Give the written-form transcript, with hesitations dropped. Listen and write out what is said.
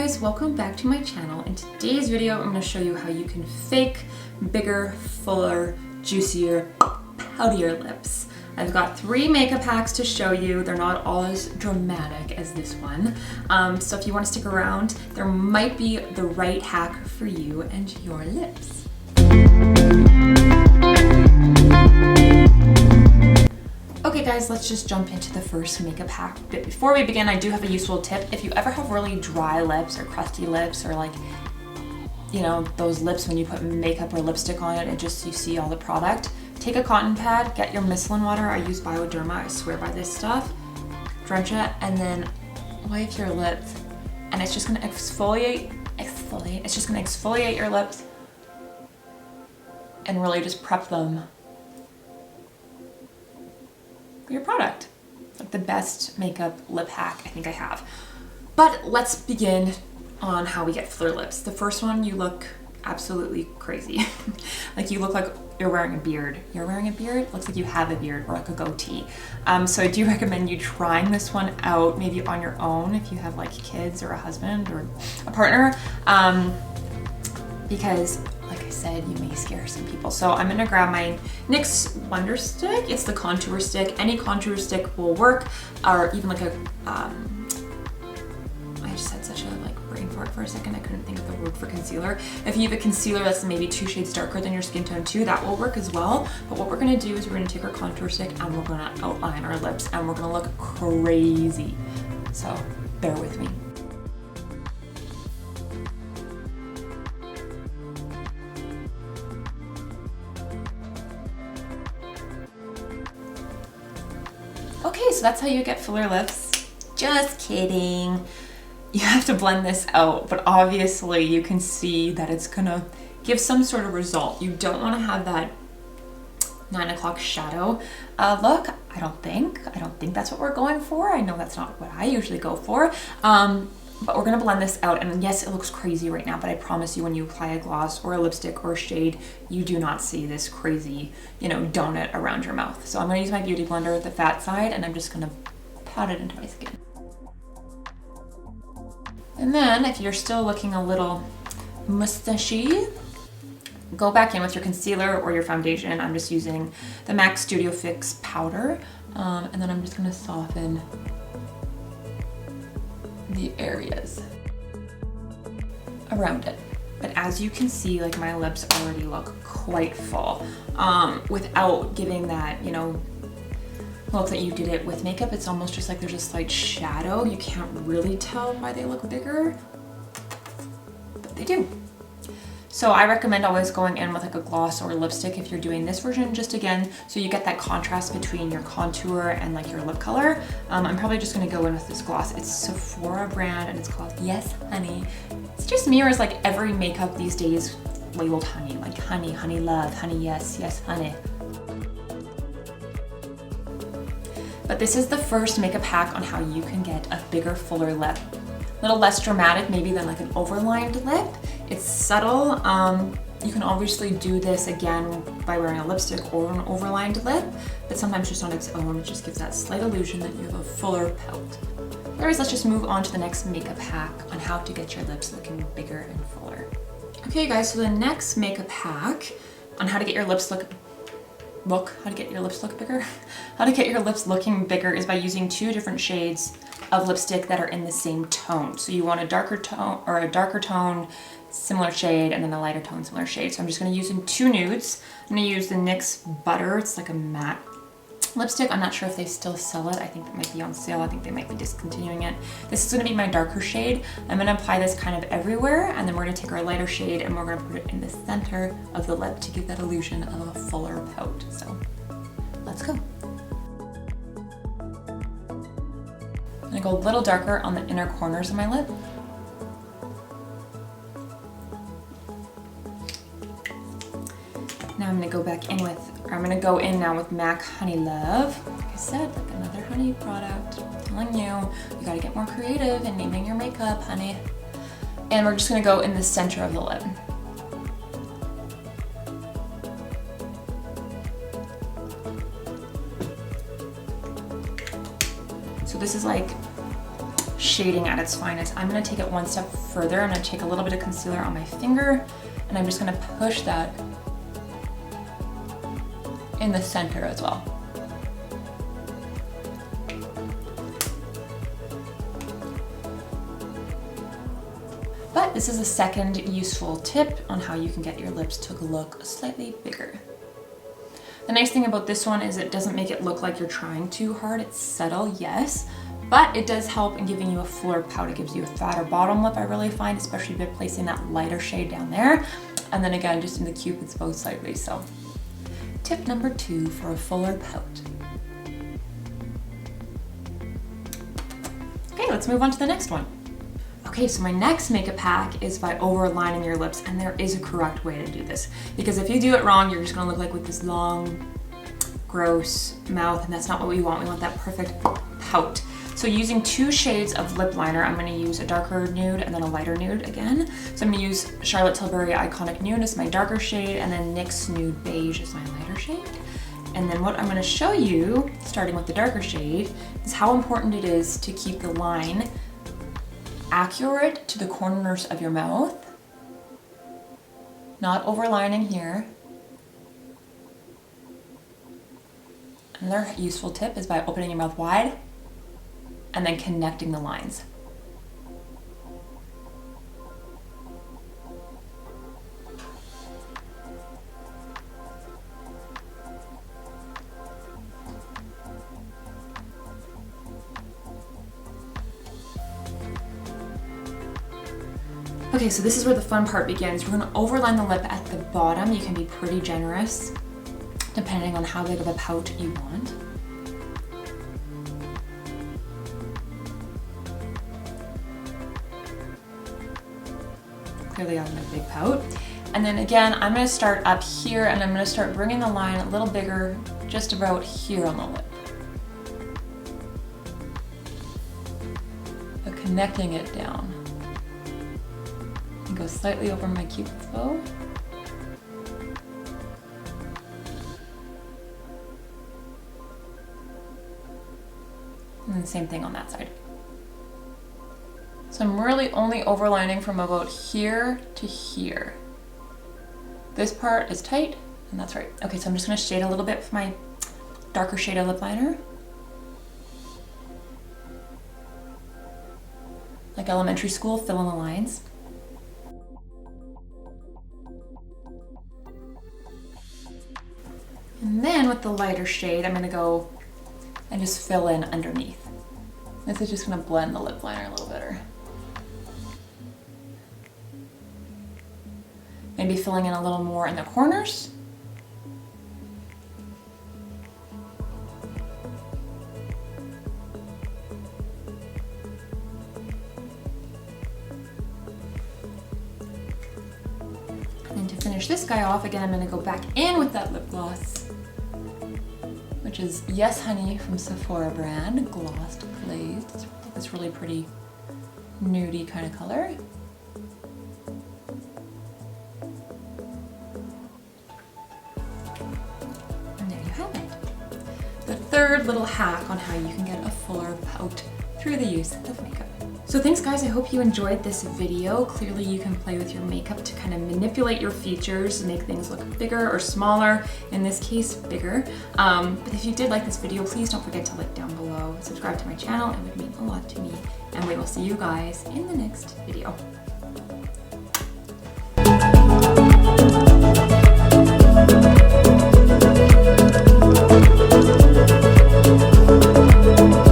guys, welcome back to my channel. In today's video, I'm going to show you how you can fake bigger, fuller, juicier, poutier lips. I've got 3 makeup hacks to show you. They're not all as dramatic as this one. So if you want to stick around, there might be the right hack for you and your lips. Okay guys, let's just jump into the first makeup hack. But before we begin, I do have a useful tip. If you ever have really dry lips or crusty lips or like, you know, those lips when you put makeup or lipstick on it and just you see all the product, take a cotton pad, get your micellar water. I use Bioderma, I swear by this stuff. Drench it and then wipe your lips and it's just gonna exfoliate. It's just gonna exfoliate your lips and really just prep them for your product. It's like the best makeup lip hack I think I have. But let's begin on how we get fuller lips. The first one, you look absolutely crazy. Like you look like you're wearing a beard. You're wearing a beard? Looks like you have a beard or like a goatee. So I do recommend you trying this one out maybe on your own if you have like kids or a husband or a partner. Because like I said, you may scare some people. So I'm gonna grab my NYX Wonder Stick. It's the contour stick. Any contour stick will work, or even like a, I just had such a like brain fart for a second. I couldn't think of the word for concealer. If you have a concealer that's maybe 2 shades darker than your skin tone too, that will work as well. But what we're gonna do is we're gonna take our contour stick and we're gonna outline our lips and we're gonna look crazy. So bear with me. Okay, so that's how you get fuller lips. Just kidding. You have to blend this out, but obviously you can see that it's gonna give some sort of result. You don't wanna have that 9 o'clock shadow look. I don't think that's what we're going for. I know that's not what I usually go for. But we're gonna blend this out, and yes, it looks crazy right now, but I promise you when you apply a gloss or a lipstick or a shade, you do not see this crazy, you know, donut around your mouth. So I'm gonna use my beauty blender with the fat side, and I'm just gonna pat it into my skin. And then if you're still looking a little mustachy, go back in with your concealer or your foundation. I'm just using the MAC Studio Fix powder, and then I'm just gonna soften the areas around it. But as you can see, like my lips already look quite full without giving that, you know, look that you did it with makeup. It's almost just like there's a slight shadow. You can't really tell why they look bigger, but they do. So I recommend always going in with like a gloss or a lipstick if you're doing this version, just again, so you get that contrast between your contour and like your lip color. I'm probably just gonna go in with this gloss. It's Sephora brand and it's called Yes Honey. It just mirrors like every makeup these days labeled honey, like honey, honey love, honey yes, yes honey. But this is the first makeup hack on how you can get a bigger, fuller lip. A little less dramatic maybe than like an overlined lip. It's subtle. You can obviously do this again by wearing a lipstick or an overlined lip, but sometimes just on its own, it just gives that slight illusion that you have a fuller pout. Anyways, let's just move on to the next makeup hack on how to get your lips looking bigger and fuller. Okay guys, so the next makeup hack on how to get your lips bigger, how to get your lips looking bigger is by using 2 different shades of lipstick that are in the same tone. So you want a darker tone or a darker tone, similar shade, and then a lighter tone, similar shade. So I'm just gonna use 2 nudes. I'm gonna use the NYX Butter. It's like a matte lipstick. I'm not sure if they still sell it. I think it might be on sale. I think they might be discontinuing it. This is gonna be my darker shade. I'm gonna apply this kind of everywhere, and then we're gonna take our lighter shade and we're gonna put it in the center of the lip to give that illusion of a fuller pout. So let's go. I'm gonna go a little darker on the inner corners of my lip. Now I'm gonna go back in with, or I'm gonna go in now with MAC Honey Love. Like I said, like another honey product. I'm telling you, you gotta get more creative in naming your makeup, honey. And we're just gonna go in the center of the lip. So this is like shading at its finest. I'm gonna take it one step further. I'm gonna take a little bit of concealer on my finger and I'm just gonna push that in the center as well. But this is a second useful tip on how you can get your lips to look slightly bigger. The nice thing about this one is it doesn't make it look like you're trying too hard. It's subtle, yes, but it does help in giving you a fuller pout. It gives you a fatter bottom lip, I really find, especially by placing that lighter shade down there. And then again, just in the Cupid's bow slightly. So tip number 2 for a fuller pout. Okay, let's move on to the next one. Okay, so my next makeup hack is by overlining your lips, and there is a correct way to do this. Because if you do it wrong, you're just gonna look like with this long, gross mouth, and that's not what we want. We want that perfect pout. So using 2 shades of lip liner, I'm gonna use a darker nude and then a lighter nude again. So I'm gonna use Charlotte Tilbury Iconic Nude as my darker shade, and then NYX Nude Beige as my lighter shade. And then what I'm gonna show you, starting with the darker shade, is how important it is to keep the line accurate to the corners of your mouth, not overlining here. Another useful tip is by opening your mouth wide and then connecting the lines. Okay, so this is where the fun part begins. We're gonna overline the lip at the bottom. You can be pretty generous, depending on how big of a pout you want. Clearly I'm a big pout. And then again, I'm gonna start up here and I'm gonna start bringing the line a little bigger, just about here on the lip. But connecting it down. Go slightly over my Cupid's bow. And then same thing on that side. So I'm really only overlining from about here to here. This part is tight, and that's right. Okay, so I'm just gonna shade a little bit with my darker shade of lip liner. Like elementary school, fill in the lines. And then with the lighter shade, I'm gonna go and just fill in underneath. This is just gonna blend the lip liner a little better. Maybe filling in a little more in the corners. And then to finish this guy off, again, I'm gonna go back in with that lip gloss, which is Yes Honey from Sephora brand, glossed glazed. It's really pretty nudie kind of color. And there you have it. The third little hack on how you can get a fuller pout through the use of makeup. So thanks guys, I hope you enjoyed this video. Clearly you can play with your makeup to kind of manipulate your features, make things look bigger or smaller, in this case, bigger. But if you did like this video, please don't forget to like down below, subscribe to my channel, it would mean a lot to me, and we will see you guys in the next video.